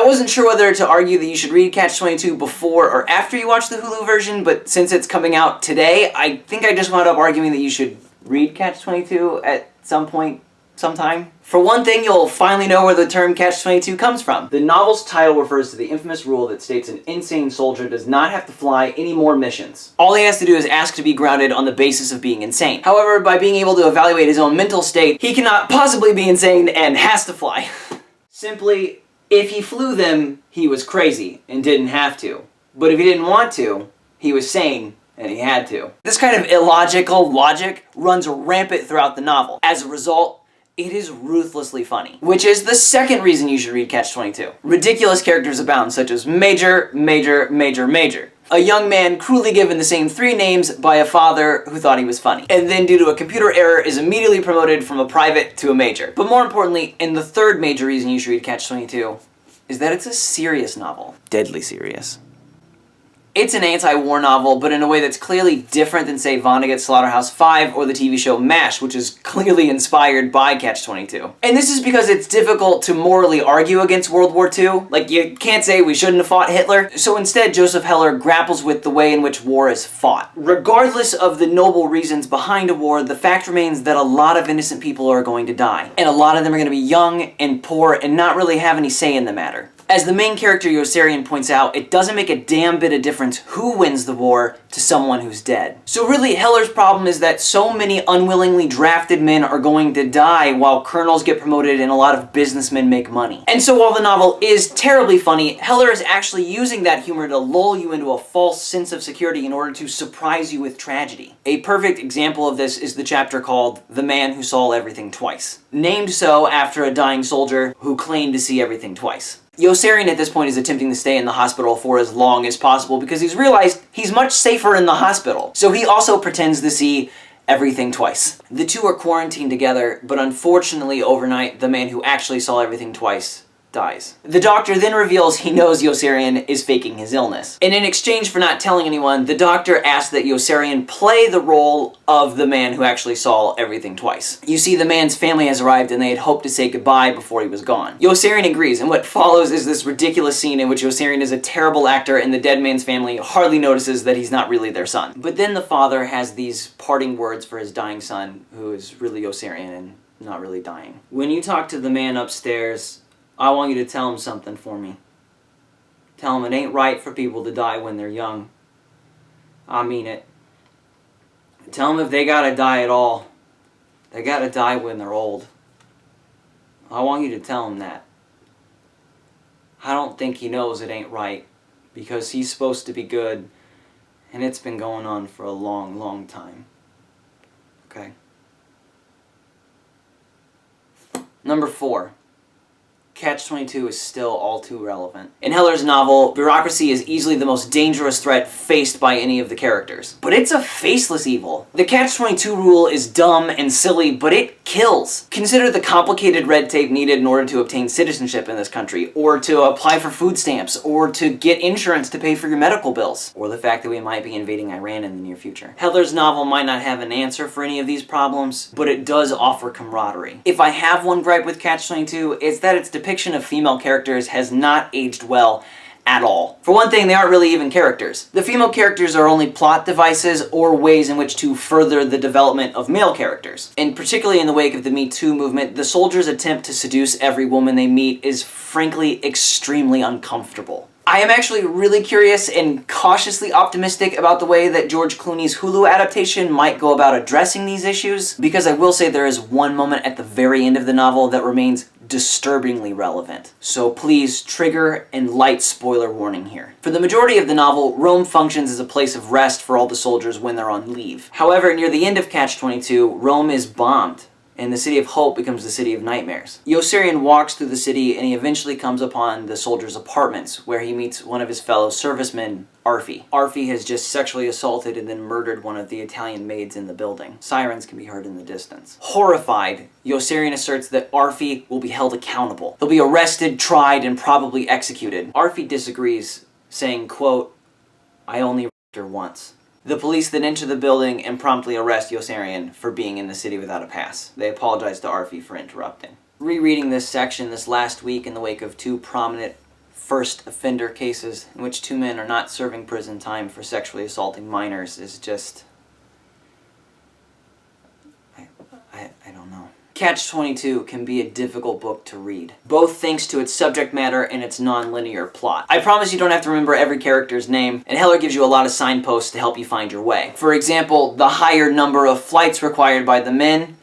wasn't sure whether to argue that you should read Catch-22 before or after you watch the Hulu version, but since it's coming out today, I think I just wound up arguing that you should read Catch-22 at some point, sometime. For one thing, you'll finally know where the term Catch-22 comes from. The novel's title refers to the infamous rule that states an insane soldier does not have to fly any more missions. All he has to do is ask to be grounded on the basis of being insane. However, by being able to evaluate his own mental state, he cannot possibly be insane and has to fly. Simply, if he flew them, he was crazy and didn't have to. But if he didn't want to, he was sane and he had to. This kind of illogical logic runs rampant throughout the novel. As a result, it is ruthlessly funny, which is the second reason you should read Catch-22. Ridiculous characters abound, such as Major, Major, Major, Major. A young man cruelly given the same 3 names by a father who thought he was funny, and then due to a computer error is immediately promoted from a private to a major. But more importantly, and the third major reason you should read Catch-22, is that it's a serious novel. Deadly serious. It's an anti-war novel, but in a way that's clearly different than, say, Vonnegut's Slaughterhouse-5 or the TV show MASH, which is clearly inspired by Catch-22. And this is because it's difficult to morally argue against World War II. Like, you can't say we shouldn't have fought Hitler. So instead, Joseph Heller grapples with the way in which war is fought. Regardless of the noble reasons behind a war, the fact remains that a lot of innocent people are going to die. And a lot of them are going to be young and poor and not really have any say in the matter. As the main character Yossarian points out, it doesn't make a damn bit of difference who wins the war to someone who's dead. So really, Heller's problem is that so many unwillingly drafted men are going to die while colonels get promoted and a lot of businessmen make money. And so while the novel is terribly funny, Heller is actually using that humor to lull you into a false sense of security in order to surprise you with tragedy. A perfect example of this is the chapter called The Man Who Saw Everything Twice, named so after a dying soldier who claimed to see everything twice. Yossarian at this point is attempting to stay in the hospital for as long as possible because he's realized he's much safer in the hospital. So he also pretends to see everything twice. The two are quarantined together, but unfortunately overnight, the man who actually saw everything twice dies. The doctor then reveals he knows Yossarian is faking his illness. And in exchange for not telling anyone, the doctor asks that Yossarian play the role of the man who actually saw everything twice. You see, the man's family has arrived and they had hoped to say goodbye before he was gone. Yossarian agrees, and what follows is this ridiculous scene in which Yossarian is a terrible actor and the dead man's family hardly notices that he's not really their son. But then the father has these parting words for his dying son, who is really Yossarian and not really dying. When you talk to the man upstairs, I want you to tell him something for me. Tell him it ain't right for people to die when they're young. I mean it. Tell him if they gotta die at all, they gotta die when they're old. I want you to tell him that. I don't think he knows it ain't right, because he's supposed to be good, and it's been going on for a long, long time. Okay? Number 4. Catch-22 is still all too relevant. In Heller's novel, bureaucracy is easily the most dangerous threat faced by any of the characters. But it's a faceless evil. The Catch-22 rule is dumb and silly, but it kills. Consider the complicated red tape needed in order to obtain citizenship in this country, or to apply for food stamps, or to get insurance to pay for your medical bills, or the fact that we might be invading Iran in the near future. Heller's novel might not have an answer for any of these problems, but it does offer camaraderie. If I have one gripe with Catch-22, it's that its depiction of female characters has not aged well at all. For one thing, they aren't really even characters. The female characters are only plot devices or ways in which to further the development of male characters. And particularly in the wake of the Me Too movement, the soldiers' attempt to seduce every woman they meet is frankly extremely uncomfortable. I am actually really curious and cautiously optimistic about the way that George Clooney's Hulu adaptation might go about addressing these issues, because I will say there is one moment at the very end of the novel that remains disturbingly relevant. So please, trigger and light spoiler warning here. For the majority of the novel, Rome functions as a place of rest for all the soldiers when they're on leave. However, near the end of Catch-22, Rome is bombed, and the City of Hope becomes the City of Nightmares. Yossarian walks through the city and he eventually comes upon the soldiers' apartments, where he meets one of his fellow servicemen, Arfi. Arfi has just sexually assaulted and then murdered one of the Italian maids in the building. Sirens can be heard in the distance. Horrified, Yossarian asserts that Arfi will be held accountable. He'll be arrested, tried, and probably executed. Arfi disagrees, saying, quote, "I only raped her once." The police then enter the building and promptly arrest Yossarian for being in the city without a pass. They apologize to Arfi for interrupting. Rereading this section this last week in the wake of two prominent first offender cases in which two men are not serving prison time for sexually assaulting minors is just... I don't know. Catch-22 can be a difficult book to read, both thanks to its subject matter and its non-linear plot. I promise you don't have to remember every character's name, and Heller gives you a lot of signposts to help you find your way. For example, the higher number of flights required by the men,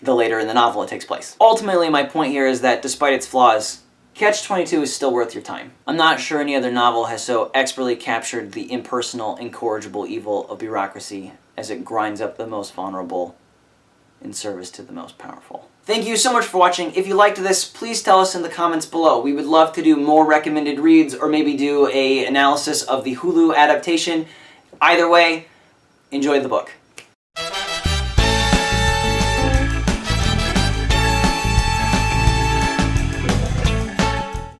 the later in the novel it takes place. Ultimately, my point here is that despite its flaws, Catch-22 is still worth your time. I'm not sure any other novel has so expertly captured the impersonal, incorrigible evil of bureaucracy as it grinds up the most vulnerable in service to the most powerful. Thank you so much for watching. If you liked this, please tell us in the comments below. We would love to do more recommended reads or maybe do an analysis of the Hulu adaptation. Either way, enjoy the book.